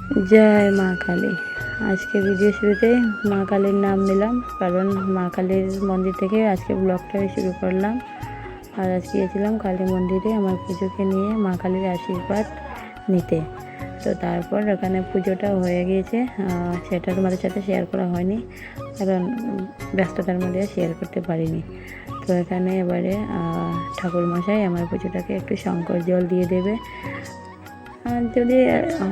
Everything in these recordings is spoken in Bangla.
জয় মা কালী। আজকে ভিডিও শুরুতে মা কালীর নাম নিলাম, কারণ মা কালীর মন্দির থেকে আজকে ব্লগটা শুরু করলাম। আর আজকে গিয়েছিলাম কালী মন্দিরে আমার পুজোকে নিয়ে মা কালীর আশীর্বাদ নিতে। তো তারপর ওখানে পুজোটা হয়ে গিয়েছে, সেটা তোমাদের সাথে শেয়ার করা হয়নি, কারণ ব্যস্ততার মধ্যে শেয়ার করতে পারিনি। তো এখানে এবারে ঠাকুরমশাই আমার পুজোটাকে একটু শঙ্কর জল দিয়ে দেবে। যদি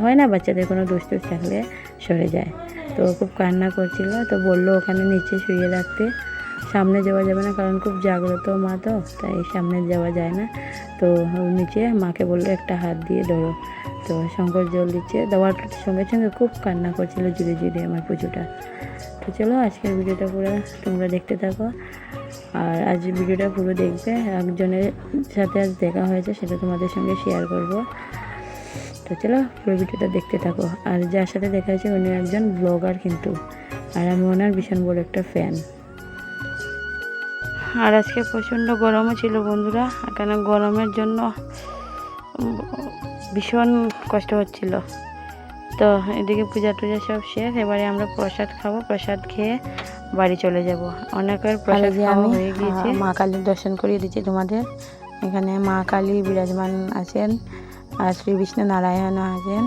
হয় না, বাচ্চাদের কোনো দুষ্টু থাকলে সরে যায়। তো খুব কান্না করছিল, তো বললো ওখানে নিচে শুয়ে রাখতে। সামনে যাওয়া যাবে না, কারণ খুব জাগ্রত মা, তো তাই সামনে যাওয়া যায় না। তো নিচে মাকে বললো একটা হাত দিয়ে ধরো। তো শঙ্কর জল দিচ্ছে, দেওয়ার সঙ্গে সঙ্গে খুব কান্না করছিল জুড়ে জুড়ে আমার পুজোটা। তো চলো আজকের ভিডিওটা পুরো তোমরা দেখতে থাকো। আর আজ ভিডিওটা পুরো দেখবে, একজনের সাথে আজ দেখা হয়েছে, সেটা তোমাদের সঙ্গে শেয়ার করব। তো চলো পুরো ভিডিওটা দেখতে থাকো। আর যার সাথে দেখা হয়েছে উনি একজন ব্লগার কিন্তু, আর আমি ওনার ভীষণ বড় একটা ফ্যান। আর আজকে প্রচণ্ড গরমও ছিল বন্ধুরা, এখানে গরমের জন্য ভীষণ কষ্ট হচ্ছিল। তো এদিকে পূজা টুজা সব শেষ, এবারে আমরা প্রসাদ খাবো, প্রসাদ খেয়ে বাড়ি চলে যাব। অনেকের প্রসাদ খাওয়া হয়ে গিয়েছে। মা কালীর দর্শন করিয়ে দিচ্ছি তোমাদের। এখানে মা কালী বিরাজমান আছেন, আর শ্রী বিষ্ণু নারায়ণও আছেন,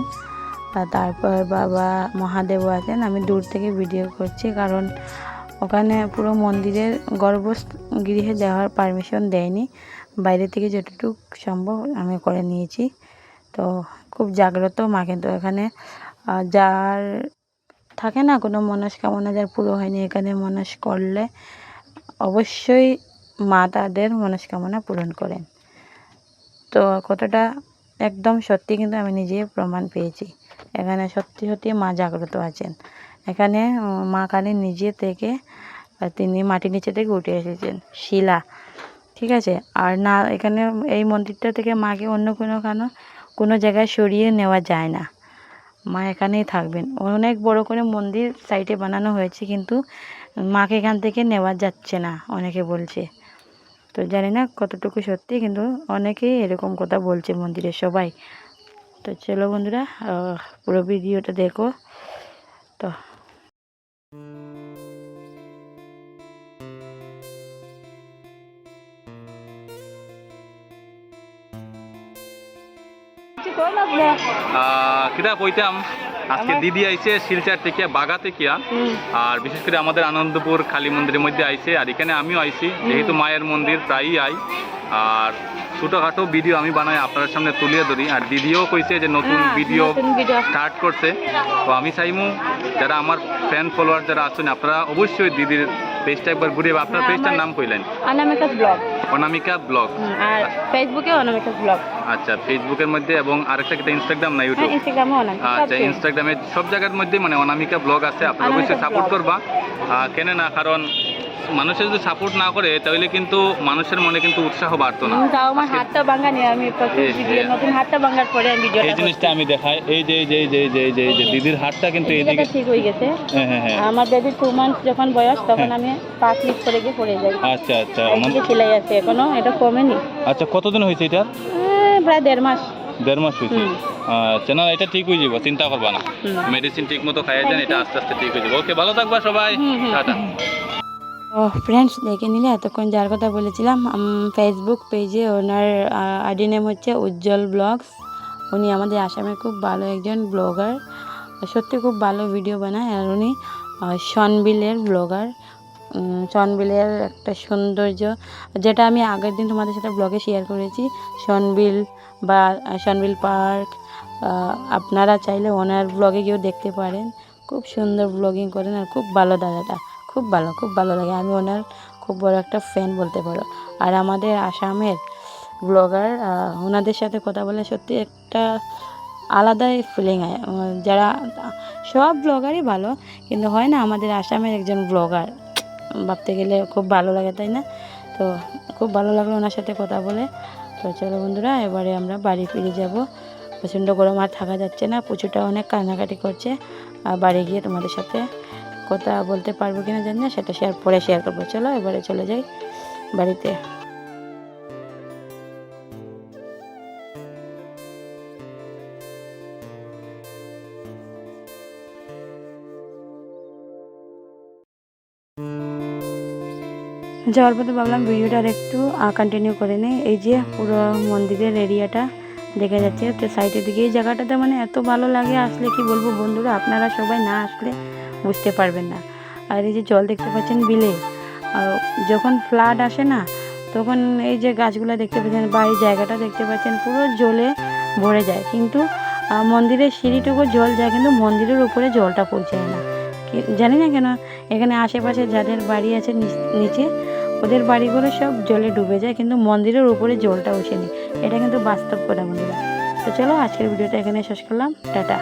তারপর বাবা মহাদেবও আছেন। আমি দূর থেকে ভিডিও করছি, কারণ ওখানে পুরো মন্দিরের গর্ভগৃহে যাওয়ার পারমিশন দেয়নি, বাইরে থেকে যতটুকু সম্ভব আমি করে নিয়েছি। তো খুব জাগ্রত মা, কিন্তু এখানে যার থাকে না কোনো মনস্কামনা, যার পুরো হয়নি, এখানে মনস করলে অবশ্যই মা তাদের মনস্কামনা পূরণ করেন। তো কতটা একদম সত্যি কিন্তু আমি নিজে প্রমাণ পেয়েছি। এখানে সত্যি সত্যি মা জাগ্রত আছেন। এখানে মা কালী নিজে থেকে, তিনি মাটির নিচে থেকে উঠে এসেছেন, শিলা, ঠিক আছে। আর না, এখানে এই মন্দিরটা থেকে মাকে অন্য কোনো জায়গায় সরিয়ে নেওয়া যায় না, মা এখানেই থাকবেন। অনেক বড় করে মন্দির সাইডে বানানো হয়েছে, কিন্তু মাকে এখান থেকে নেওয়া যাচ্ছে না অনেকে বলছে। তো জানি না কতটুকু সত্যি, কিন্তু অনেকেই এরকম কথা বলছে মন্দিরের সবাই। তো চলো বন্ধুরা পুরো ভিডিওটা দেখো। তো কিরা কইতাম, আজকে দিদি আইছে শিলচর থেকে, বাগা থেকে। আর বিশেষ করে আমাদের আনন্দপুর কালী মন্দিরের মধ্যে আইছে, আর এখানে আমিও আইছি, যেহেতু মায়ের মন্দির প্রায়ই আই। আর ছোটোখাটো ভিডিও আমি বানাই, আপনার সামনে তুলে ধরি। আর দিদিও কইছে যে নতুন ভিডিও স্টার্ট করছে। তো আমি চাইমু যারা আমার ফ্যান ফলোয়ার যারা আছেন, আপনারা অবশ্যই দিদির পেজটা একবার ঘুরে। আপনার পেজটার নাম কইলেন? অনামিকাস ব্লগ। অনামিকা ব্লগ। আর ফেসবুকে অনামিকাস ব্লগ। আচ্ছা, ফেসবুকের মধ্যে, এবং আরেকটা কি ইনস্টাগ্রাম না ইউটিউব? ইনস্টাগ্রামও অনামিকা। আচ্ছা, ইনস্টাগ্রামে সব জায়গার মধ্যে মানে অনামিকা ব্লগ আছে, আপনারা অবশ্যই সাপোর্ট করবা। কেন না, কারণ মানুষের যদি সাপোর্ট না করে তাহলে কিন্তু মানুষের মনে কিন্তু উৎসাহ বাড়তো না। তাও আমার হাতটা ভাঙা নেই, আমি ভিডিও নতুন হাতটা ভাঙার পরে আমি ভিডিও এই জিনিসটা আমি দেখাই। এই যে দিদির হাতটা কিন্তু এইদিকে ঠিক হয়ে গেছে। হ্যাঁ। আমার বেবি 2 মান্থস যখন বয়স, তখন আমি পা স্লিপ করে গিয়ে পড়ে যাই। আচ্ছা সেলাই আছে এখনো, এটা কমেনি। আচ্ছা, কতদিন হয়েছে এটা? প্রায় 1.5 মাস। 1.5 মাস হয়েছে। আচ্ছা, না এটা ঠিক হয়ে যাবো, চিন্তা করবা না। মেডিসিন ঠিক মতো খাইয়ে যান, এটা আস্তে আস্তে ঠিক হয়ে যাবে। ওকে, ভালো থাকবা সবাই, টাটা। ফ্রেন্ডস, দেখে নিলে এতক্ষণ যার কথা বলেছিলাম, ফেসবুক পেজে ওনার আইডি নেম হচ্ছে উজ্জ্বল ব্লগস। উনি আমাদের আসামের খুব ভালো একজন ব্লগার, সত্যি খুব ভালো ভিডিও বানায়। আর উনি সনবিলের ব্লগার। সনবিলের একটা সৌন্দর্য, যেটা আমি আগের দিন তোমাদের সাথে ব্লগে শেয়ার করেছি, সনবিল বা সনবিল পার্ক, আপনারা চাইলে ওনার ব্লগে গিয়েও দেখতে পারেন। খুব সুন্দর ব্লগিং করেন, আর খুব ভালো দাদাটা, খুব ভালো লাগে। আমি ওনার খুব বড় একটা ফ্যান বলতে পারো। আর আমাদের আসামের ব্লগার, ওনাদের সাথে কথা বলে সত্যি একটা আলাদাই ফিলিং হয়। যারা সব ব্লগারই ভালো, কিন্তু হয় না আমাদের আসামের একজন ব্লগার ভাবতে গেলে খুব ভালো লাগে, তাই না? তো খুব ভালো লাগলো ওনার সাথে কথা বলে। তো চলো বন্ধুরা, এবারে আমরা বাড়ি ফিরে যাব। প্রচণ্ড গরম, আর থাকা যাচ্ছে না, প্রচুরটা অনেক কান্নাকাটি করছে। আর বাড়ি গিয়ে তোমাদের সাথে কথা বলতে পারবো কিনা জানি না, সেটা শেয়ার করবো। চলো এবারে চলে যাই বাড়িতে। যাওয়ার পথে ভাবলাম ভিডিওটা আর একটু কন্টিনিউ করে নেই। এই যে পুরো মন্দিরের এরিয়াটা দেখা যাচ্ছে, তো সাইডের দিকে এই জায়গাটাতে মানে এত ভালো লাগে, আসলে কি বলবো বন্ধুরা, আপনারা সবাই না আসলে বুঝতে পারবেন না। আর এই যে জল দেখতে পাচ্ছেন বিলে, আর যখন ফ্লাড আসে না তখন এই যে গাছগুলো দেখতে পাচ্ছেন বা এই জায়গাটা দেখতে পাচ্ছেন পুরো জলে ভরে যায়, কিন্তু মন্দিরের সিঁড়িটুকু জল যায় কিন্তু মন্দিরের উপরে জলটা পৌঁছায় না। জানি না কেন, এখানে আশেপাশে যাদের বাড়ি আছে নিচে ওদের বাড়িগুলো সব জলে ডুবে যায়, কিন্তু মন্দিরের উপরে জলটা ওঠেনি। এটা কিন্তু বাস্তব কথা বন্ধুরা। তো চলো আজকের ভিডিওটা এখানে শেষ করলাম, টাটা।